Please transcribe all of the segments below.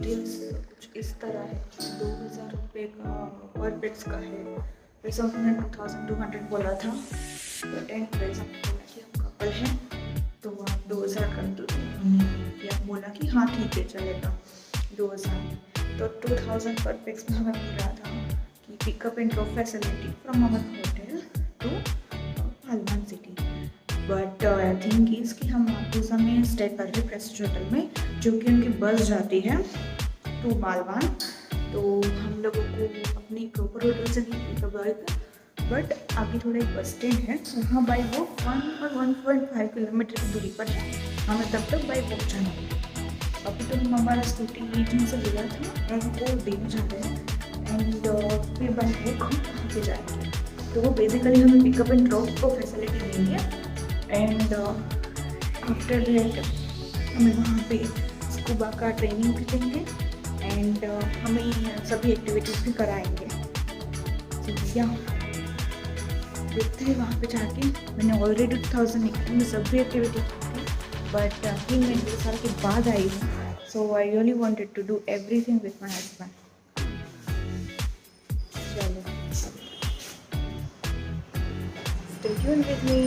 Details कुछ इस तरह है। 2000 रुपये का पर पेट्स का है। वैसे उन्होंने 2200 बोला था, बट एंड वैसा बोला कि हम कपल हैं तो आप 2000 कर दो। हमने या बोला कि हाँ ठीक है चलेगा 2000 में। तो 2000 पर पेट्स में हमें मिल रहा था कि pickup and drop facility from our hotel to Malvan city. But thing is कि हम मापुसा में स्टे कर रहे प्रेस्टीज होटल में, जो कि उनकी बस जाती है टू मालवान। तो हम लोगों को अपनी प्रॉपर होटल से नहीं पिकअप आएगा, बट आगे थोड़ा एक बस स्टैंड है, वहाँ बाई वॉक 1 और 1.5 किलोमीटर की दूरी पर है। हमें तब तक बाई वॉक जाना है। अभी तो हम हमारा स्कूटी मीटिंग से लिया था और वो देने जा रहे हैं एंड फिर बाई वॉक हम वहाँ पे जाएंगे। तो वो बेसिकली हमें पिकअप एंड ड्रॉप को फैसिलिटी देंगे एंड आफ्टर दैट हमें वहाँ पे स्कूबा का ट्रेनिंग भी देंगे एंड हमें सभी एक्टिविटीज़ भी कराएंगे। तो या देखते हैं वहाँ पे जाके। मैंने ऑलरेडी 2018 में सभी एक्टिविटी की थी, बट फिर मैं 2 साल के बाद आई हूँ। So I really wanted to do everything with my husband. चलो stay tuned with me.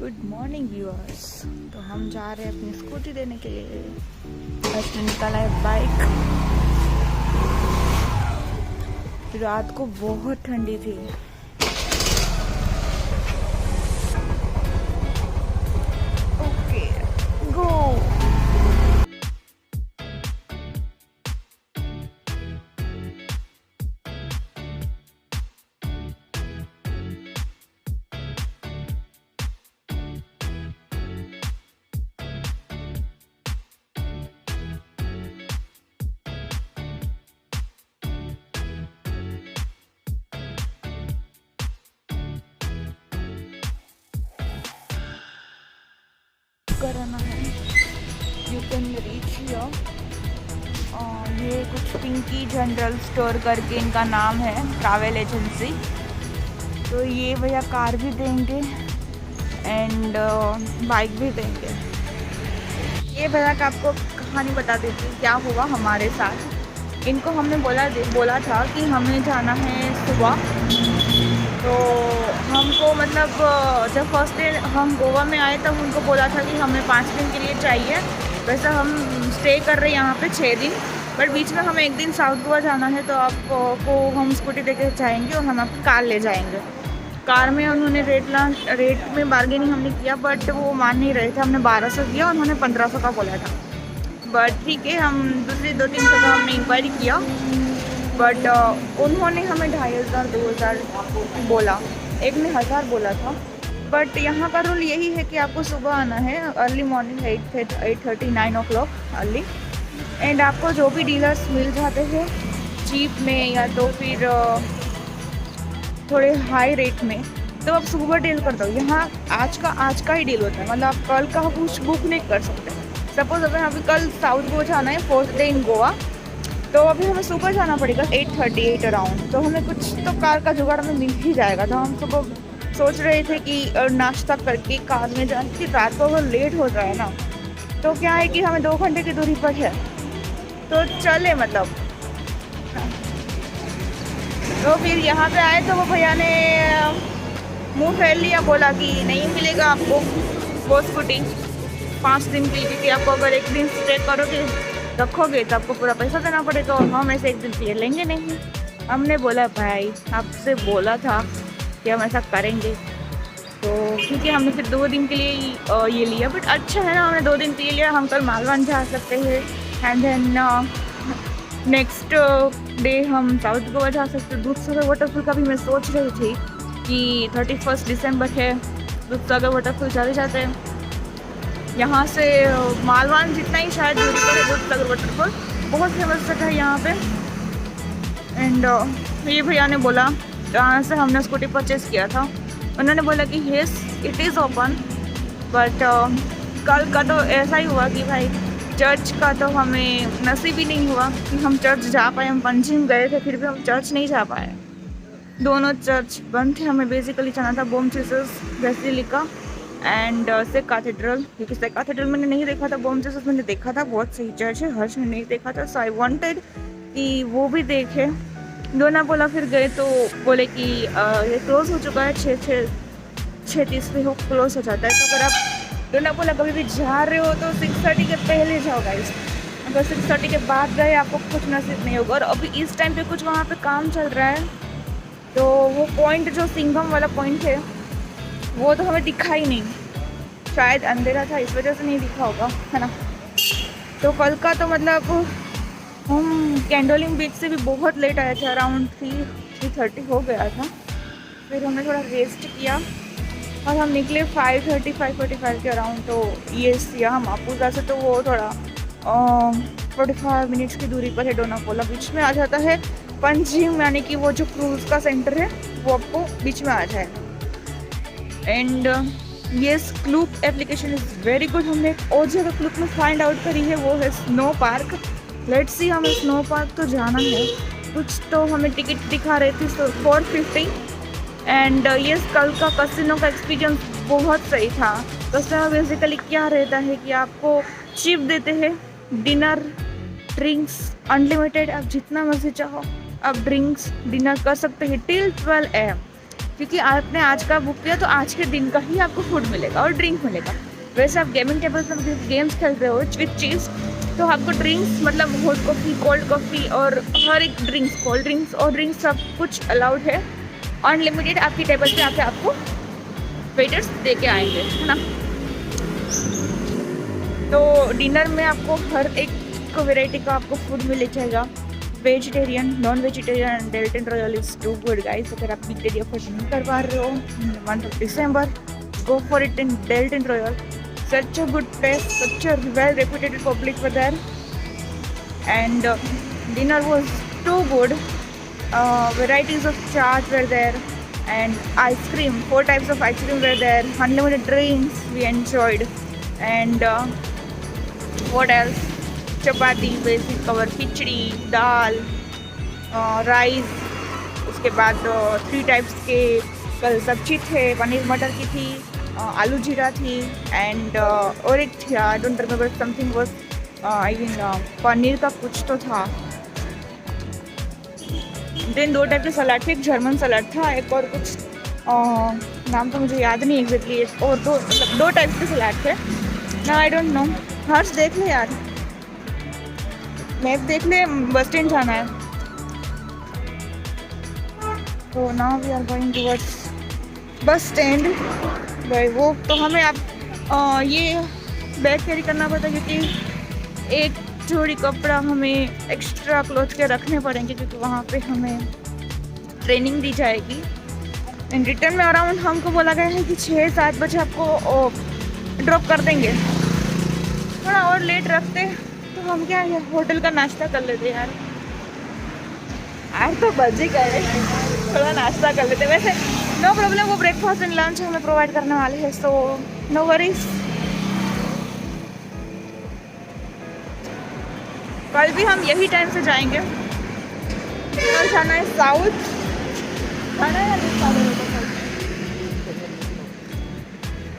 Good morning viewers. तो हम जा रहे हैं अपनी स्कूटी देने के लिए। बस निकाला है बाइक। रात को बहुत ठंडी थी। Okay go. कराना है यू कैन रीच हियर। ये कुछ पिंकी जनरल स्टोर करके इनका नाम है, ट्रैवल एजेंसी। तो ये भैया कार भी देंगे एंड बाइक भी देंगे। ये भैया का आपको कहानी बता देती हूँ क्या हुआ हमारे साथ। इनको हमने बोला था कि हमें जाना है सुबह। तो हमको मतलब जब फर्स्ट डे हम गोवा में आए तब उनको बोला था कि हमें 5 दिन के लिए चाहिए। वैसे हम स्टे कर रहे हैं यहाँ पे 6 दिन, बट बीच में हमें 1 दिन साउथ गोवा जाना है। तो आपको हम स्कूटी देके जाएंगे और हम आपकी कार ले जाएंगे। कार में उन्होंने रेट में बार्गेनिंग हमने किया, बट वो मान नहीं रहे थे। हमने 1200 दिया, उन्होंने 1500 का बोला था। बट ठीक है, हम दूसरी 2-300 का हमने इंक्वायरी किया, बट उन्होंने हमें 2500 2000 बोला। एक ने 1000 बोला था। बट यहाँ का रूल यही है कि आपको सुबह आना है early morning 8:30 9 o'clock early. And आपको जो भी डीलर्स मिल जाते हैं चीप में या तो फिर थोड़े हाई रेट में, तो आप सुबह डील कर दो। यहाँ आज का ही डील होता है, मतलब आप कल का कुछ बुक नहीं कर सकते। सपोज अगर अभी कल साउथ गोवा जाना है 4th डे इन गोवा, तो अभी हमें सुबह जाना पड़ेगा 8:38 अराउंड। तो हमें कुछ तो कार का जुगाड़ में मिल ही जाएगा। तो हम सुबह सोच रहे थे कि नाश्ता करके कार में जाने की। रात को अगर लेट हो जाए ना, तो क्या है कि हमें 2 घंटे की दूरी पर है, तो चले मतलब। तो फिर यहाँ पे आए तो वो भैया ने मुंह फेर लिया, बोला कि नहीं मिलेगा आपको वो स्कूटी 5 दिन के लिए, क्योंकि आपको अगर 1 दिन स्टे करोगे रखोगे तो आपको पूरा पैसा देना पड़ेगा और हम ऐसे 1 दिन के लिए लेंगे नहीं। हमने बोला भाई आपसे बोला था कि हम ऐसा करेंगे, तो क्योंकि हमने फिर 2 दिन के लिए ये लिया। बट अच्छा है ना, हमने 2 दिन के लिए लिया। हम कल मालवान जा सकते हैं एंड देन नेक्स्ट डे हम साउथ गोवा जा सकते हैं। दूधसागर वाटरफॉल का भी मैं सोच रही थी कि 31 दिसंबर है, दूधसागर वाटरफॉल चले जाते हैं। यहाँ से मालवान जितना ही शायद दूरी पर है दूधसागर वाटरफॉल, बहुत फेमस जगह है यहाँ पे। एंड ये भैया ने बोला, जहाँ से हमने स्कूटी परचेज़ किया था, उन्होंने बोला कि yes it is open, but कल का तो ऐसा ही हुआ कि भाई चर्च का तो हमें नसीब ही नहीं हुआ कि हम चर्च जा पाए। हम पंजिम गए थे फिर भी हम चर्च नहीं जा पाए, दोनों चर्च बंद थे। हमें बेसिकली जाना था Bom Jesus basilica and Se cathedral, क्योंकि सेक कैथेड्रल मैंने नहीं देखा था, बोम जीसस मैंने देखा था, बहुत सही चर्च है, हर्ष ने नहीं देखा था, सो आई वांटेड कि वो भी देखे। डोनापोला फिर गए तो बोले कि ये क्लोज हो चुका है, 6:30 पे हो क्लोज हो जाता है। तो अगर आप डोनापोला कभी भी जा रहे हो तो 6:30 के पहले जाओ गाइस, अगर 6:30 के बाद गए आपको कुछ नसीब नहीं होगा। और अभी इस टाइम पे कुछ वहाँ पे काम चल रहा है, तो वो पॉइंट जो सिंघम वाला पॉइंट है वो तो हमें दिखा ही नहीं, शायद अंधेरा था इस वजह से नहीं दिखा होगा, है ना। तो कल का तो मतलब हम कैंडोलिंग बीच से भी बहुत लेट आए थे, अराउंड 3:30 हो गया था। फिर हमने थोड़ा रेस्ट किया और हम निकले 5:45 के अराउंड। तो ये सिया मापुसा से तो वो थोड़ा 45 मिनट्स की दूरी पर है। डोनापोला बीच में आ जाता है, पंजिम यानी कि वो जो क्रूज़ का सेंटर है वो आपको बीच में आ जाएगा। And yes, Klook application is very good. हमने एक और जगह क्लूप में फाइंड आउट करी है, वो है स्नो पार्क। लेट्स सी, हमें स्नो पार्क तो जाना है। कुछ तो हमें टिकट दिखा रहे थे 450। एंड येस, कल का कसिनो का एक्सपीरियंस बहुत सही था। कसिनो बेसिकली क्या रहता है कि आपको चिप देते हैं, डिनर ड्रिंक्स अनलिमिटेड, आप जितना मर्जी चाहो आप ड्रिंक्स डिनर कर सकते हैं टिल 12 AM, क्योंकि आपने आज का बुक किया तो आज के दिन का ही आपको फूड मिलेगा और ड्रिंक मिलेगा। वैसे आप गेमिंग टेबल पर गेम्स खेल रहे हो विथ चीज़, तो आपको ड्रिंक्स मतलब हॉट कॉफ़ी, कोल्ड कॉफ़ी और हर एक ड्रिंक्स, कोल्ड ड्रिंक्स और ड्रिंक्स सब कुछ अलाउड है, अनलिमिटेड। आपकी टेबल पे आके आपको वेटर्स दे के आएंगे, है ना। तो डिनर में आपको हर एक वेराइटी का आपको फूड मिल जाएगा, vegetarian, non vegetarian. Delton Royal is too good guys. अगर आप बिग डे ऑफर नहीं करवा रहे हो month of December, go for it in Delton Royal. Such a good place, such a well reputed public were there and dinner was too good. Varieties of chaat were there and ice cream, 4 types of ice cream were there, unlimited drinks we enjoyed, and what else, chapati, basic cover, khichdi, dal, rice, उसके बाद 3 types के कल सब्जी थे, पनीर मटर की थी, आलू जीरा थी, एंड और एक थी, I don't remember, something was I mean paneer का कुछ तो था। देन 2 टाइप के सलाद थे, एक जर्मन सलाद था, एक और कुछ नाम तो मुझे याद नहीं एग्जैक्टली, और 2 टाइप के सलाद थे ना, आई डोंट नो। हर्ष देख ले यार, मैप देख ले, बस स्टैंड जाना है। तो now we are going towards bus stand. भाई वो तो हमें आप ये बैग कैरी करना पड़ता, क्योंकि एक जोड़ी कपड़ा हमें एक्स्ट्रा क्लोथ के रखने पड़ेंगे, क्योंकि वहाँ पे हमें ट्रेनिंग दी जाएगी। एंड रिटर्न में अराउंड हमको बोला गया है कि 6-7 बजे आपको ड्रॉप कर देंगे। थोड़ा और लेट रखते तो हम क्या है होटल का नाश्ता कर लेते यार। आज तो बजे गए, थोड़ा नाश्ता कर लेते। वैसे नो प्रॉब्लम, वो ब्रेकफास्ट एंड लंच हमें प्रोवाइड करने वाले हैं, सो नो वरीज। कल भी हम यही टाइम से जाएंगे। कल जाना है साउथ, जाना है दूध सागर होगा कल।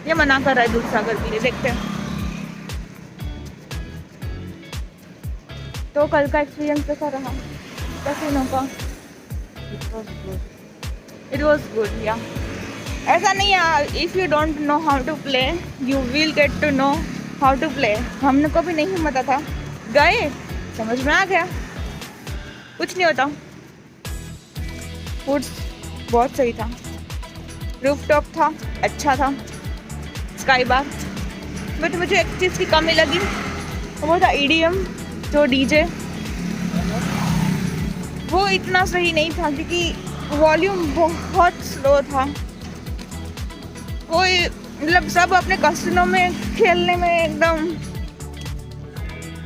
ये मना कर रहा है दूध सागर के लिए, देखते हैं। तो कल का एक्सपीरियंस कैसा रहा कैसीनो का? इट वॉज गुड या। ऐसा नहीं है, if you don't know how to play you will get to know how to play. हमने को भी नहीं हिम्मत था, गए समझ में आ गया, कुछ नहीं होता। फूड्स बहुत सही था, रूफटॉप था, अच्छा था, स्काई बार। बट मुझे एक चीज़ की कमी लगी, वो था EDM जो डीजे, वो इतना सही नहीं था, क्योंकि वॉल्यूम बहुत स्लो था। वो मतलब सब अपने कसिनो में खेलने में एकदम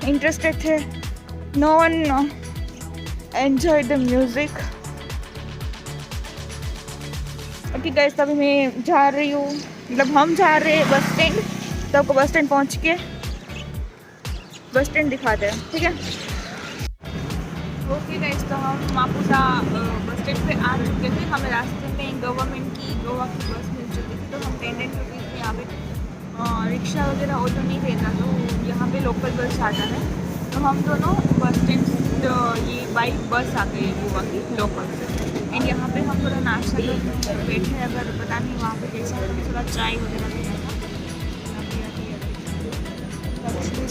इंटरेस्टेड थे। No one enjoyed the music. Okay guys, अभी मैं जा रही हूँ, मतलब हम जा रहे हैं बस स्टैंड। तो आपको बस स्टैंड पहुँच के बस स्टैंड दिखाते हैं, ठीक है। ओके गाइस, तो हम मापुसा बस स्टैंड पे आ चुके थे। हमें रास्ते में गोवा की बस मिल चुकी थी, तो हम 10 रुपीज़ में यहाँ पे रिक्शा वगैरह ऑटो नहीं देता, तो यहाँ पे लोकल बस आता है। तो हम दोनों बस स्टैंड ये बाइक बस आ गई गोवा की लोकल से, एंड यहाँ पे हम थोड़ा नाश्ता करके बैठे। अगर पता नहीं वहाँ पे कैसा है, थोड़ा चाय वगैरह पीना था।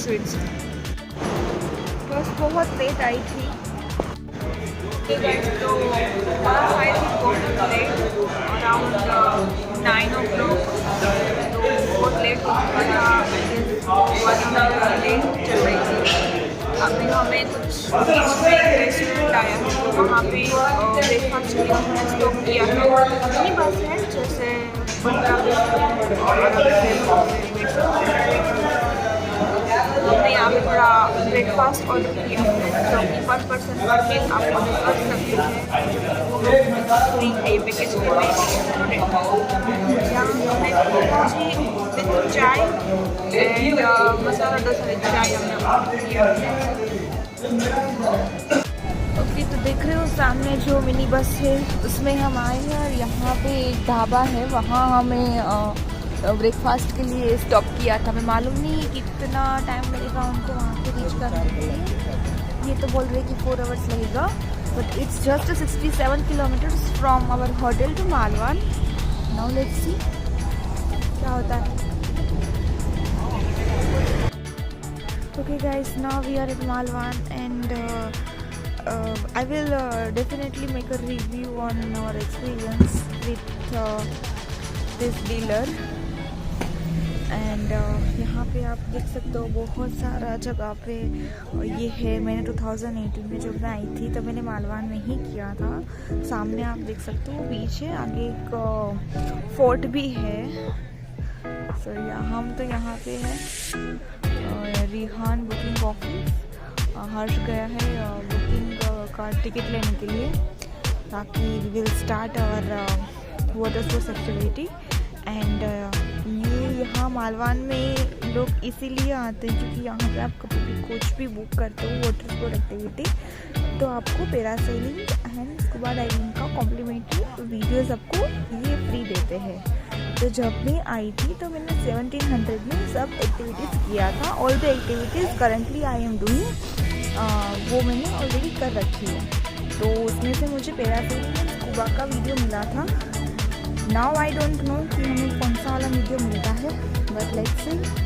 स्वीट्स बस बहुत लेट आई थी, तो बस आई थी बहुत लेट, अराउंड 9 o'clock, तो बहुत लेट लेट चल रही थी। अभी हमें कुछ बीच में एक रेस्टोरेंट आया है, तो वहाँ पे ब्रेकफास्ट के लिए हमने स्टॉप किया है। इतनी बस है जैसे 15-20 हमने यहाँ पे थोड़ा ब्रेकफास्ट ऑर्डर किया है, जो कि पर पर्सन करके आप ऑर्डर कर सकते हैं। फ्री है पैकेज में यहाँ हमें चाय एंड मसाला डोसा चाय हमने ऑर्डर किया है। ओके, तो देख रहे हो सामने जो मिनी बस है उसमें हम आए हैं, और यहाँ पे एक ढाबा है, वहाँ हमें ब्रेकफास्ट के लिए स्टॉप किया था। मैं मालूम नहीं कितना टाइम लगेगा उनको वहाँ पे रीच करने के लिए। ये तो बोल रहे कि 4 hours लगेगा, but it's just 67 kilometers from our hotel to Malvan. Now let's see क्या होता है। Okay guys, now we are at Malvan and I will definitely make a review on our experience with this dealer. And यहाँ पे आप देख सकते हो बहुत सारा जगह पे ये है। मैंने 2018 में जब मैं आई थी तब मैंने मालवान में ही किया था। सामने आप देख सकते हो, पीछे आगे एक फोर्ट भी है। सो हम तो यहाँ पे है रिहान बुकिंग ऑफिस। हर्ष गया है बुकिंग का टिकट लेने के लिए, ताकि we will start our water sports activity. And ये यहाँ मालवान में लोग इसीलिए आते हैं क्योंकि यहाँ पे आप कभी भी कुछ भी बुक करते हो वाटर स्पोर्ट एक्टिविटी, तो आपको पैरासेलिंग एंड स्कूबा डाइविंग का कॉम्प्लीमेंट्री वीडियोस आपको ये फ्री देते हैं। तो जब मैं आई थी तो मैंने 1700 में सब एक्टिविटीज़ किया था। All the activities currently I am doing वो मैंने ऑलरेडी कर रखी है। तो उसमें से मुझे पैरासेलिंग एंड स्कूबा का वीडियो मिला था। नाउ आई डोंट नो कि हमें कौन सा वाला वीडियो मिलता है, but let's see.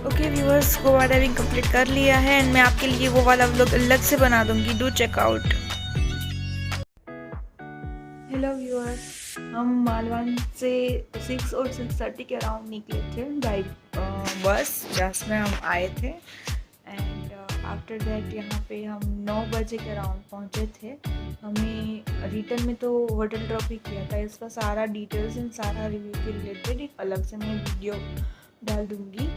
Okay viewers, scuba diving complete कर लिया है एंड मैं आपके लिए वो वाला व्लॉग अलग से बना दूंगी। Do check out. हेलो व्यूअर्स, हम मालवान से 6 और 6:30 के अराउंड निकले थे बाई बस जिसमें हम आए थे। एंड आफ्टर दैट यहाँ पे हम 9 बजे के अराउंड पहुँचे थे। हमें रिटर्न में तो होटल ड्रॉप ही किया था। इसका सारा डिटेल्स एंड सारा रिव्यू के रिलेटेड एक अलग से मैं वीडियो डाल दूँगी।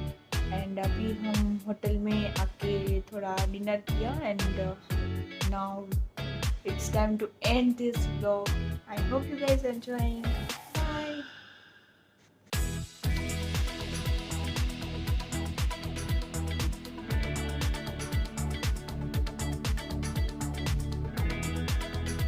एंड अभी हम होटल में आके थोड़ा डिनर किया and now it's time to end this vlog. I hope you guys enjoying.